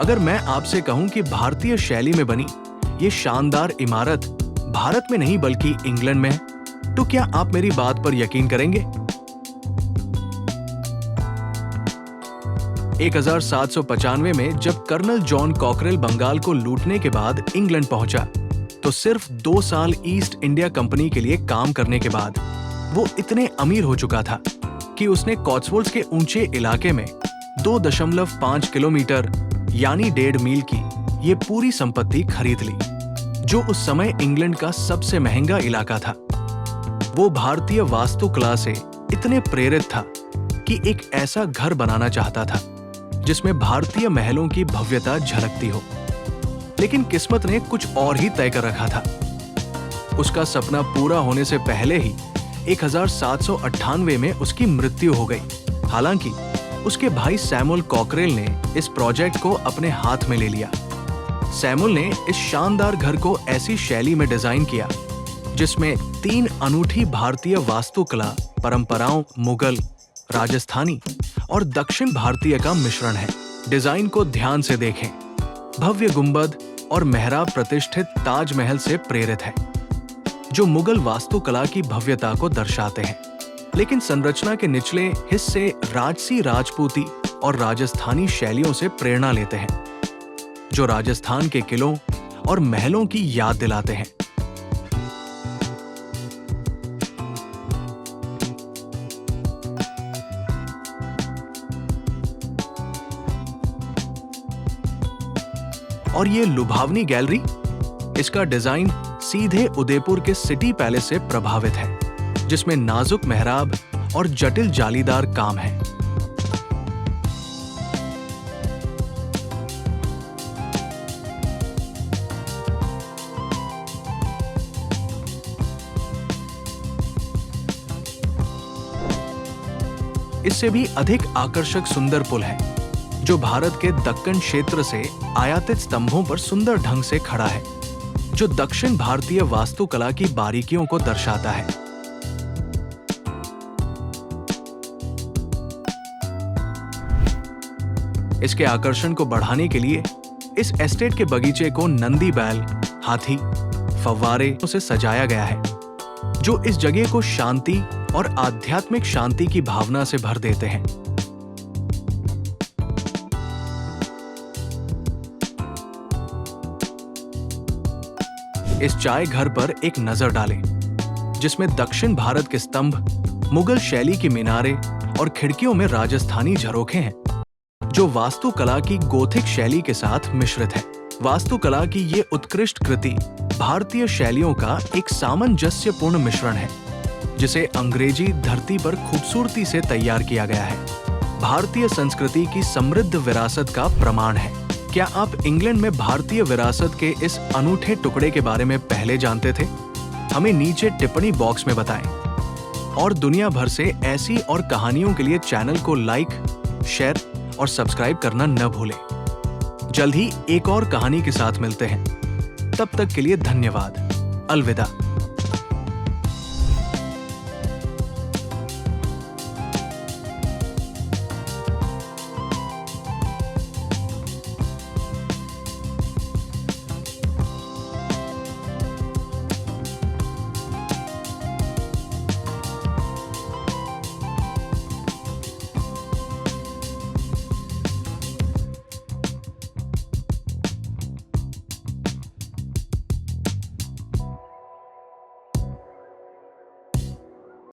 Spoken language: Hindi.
अगर मैं आपसे कहूं कि भारतीय शैली में बनी ये शानदार इमारत भारत में नहीं बल्कि इंग्लैंड में है, तो क्या आप मेरी बात पर यकीन करेंगे? 1795 में जब कर्नल जॉन कॉकरेल बंगाल को लूटने के बाद इंग्लैंड पहुंचा, तो सिर्फ 2 साल ईस्ट इंडिया कंपनी के लिए काम करने के बाद वो इतने अमीर हो चुका था कि उसने कॉट्सवोल्ड्स के ऊंचे इलाके में 2.5 किलोमीटर यानी 1.5 मील की ये पूरी संपत्ति खरीद ली, जो उस समय इंग्लैंड का सबसे महंगा इलाका था। वो भारतीय वास्तुकला से इतने प्रेरित था कि एक ऐसा घर बनाना चाहता था जिसमें भारतीय महलों की भव्यता झलकती हो। लेकिन किस्मत ने कुछ और ही तय कर रखा था। उसका सपना पूरा होने से पहले ही 1798 में उसकी मृत्यु हो गई। हालांकि उसके भाई सैमुअल कॉकरेल ने इस प्रोजेक्ट को अपने हाथ में ले लिया। सैमुअल ने इस शानदार घर को ऐसी शैली में डिजाइन किया जिसमें 3 अनूठी भारतीय वास्तुकला परंपराओं मुगल, राजस्थानी और दक्षिण भारतीय का मिश्रण है। डिजाइन को ध्यान से देखें। भव्य गुंबद और मेहराब प्रतिष्ठित ताजमहल से प्रेरित है, जो मुगल वास्तुकला की भव्यता को दर्शाते हैं। लेकिन संरचना के निचले हिस्से राजसी, राजपूती और राजस्थानी शैलियों से प्रेरणा लेते हैं, जो राजस्थान के किलों और महलों की याद दिलाते हैं। और ये लुभावनी गैलरी, इसका डिजाइन सीधे उदयपुर के सिटी पैलेस से प्रभावित है, जिसमें नाजुक मेहराब और जटिल जालीदार काम है। इससे भी अधिक आकर्षक सुंदर पुल है, जो भारत के दक्कन क्षेत्र से आयातित स्तंभों पर सुंदर ढंग से खड़ा है, जो दक्षिण भारतीय वास्तुकला की बारीकियों को दर्शाता है। इसके आकर्षण को बढ़ाने के लिए इस एस्टेट के बगीचे को नंदी बैल, हाथी, फव्वारे से सजाया गया है, जो इस जगह को शांति और आध्यात्मिक शांति की भावना से भर देते हैं। इस चाय घर पर एक नजर डालें, जिसमें दक्षिण भारत के स्तंभ, मुगल शैली की मीनारें और खिड़कियों में राजस्थानी झरोखे हैं, जो वास्तुकला की गोथिक शैली के साथ मिश्रित है। वास्तुकला की ये उत्कृष्ट कृति भारतीय शैलियों का एक सामंजस्यपूर्ण मिश्रण है, जिसे अंग्रेजी धरती पर खूबसूरती से तैयार किया गया है। भारतीय संस्कृति की समृद्ध विरासत का प्रमाण है। क्या आप इंग्लैंड में भारतीय विरासत के इस अनूठे टुकड़े के बारे में पहले जानते थे? हमें नीचे टिप्पणी बॉक्स में बताएं। और दुनिया भर से ऐसी और कहानियों के लिए चैनल को लाइक, शेयर और सब्सक्राइब करना न भूलें। जल्द ही एक और कहानी के साथ मिलते हैं। तब तक के लिए धन्यवाद। अलविदा।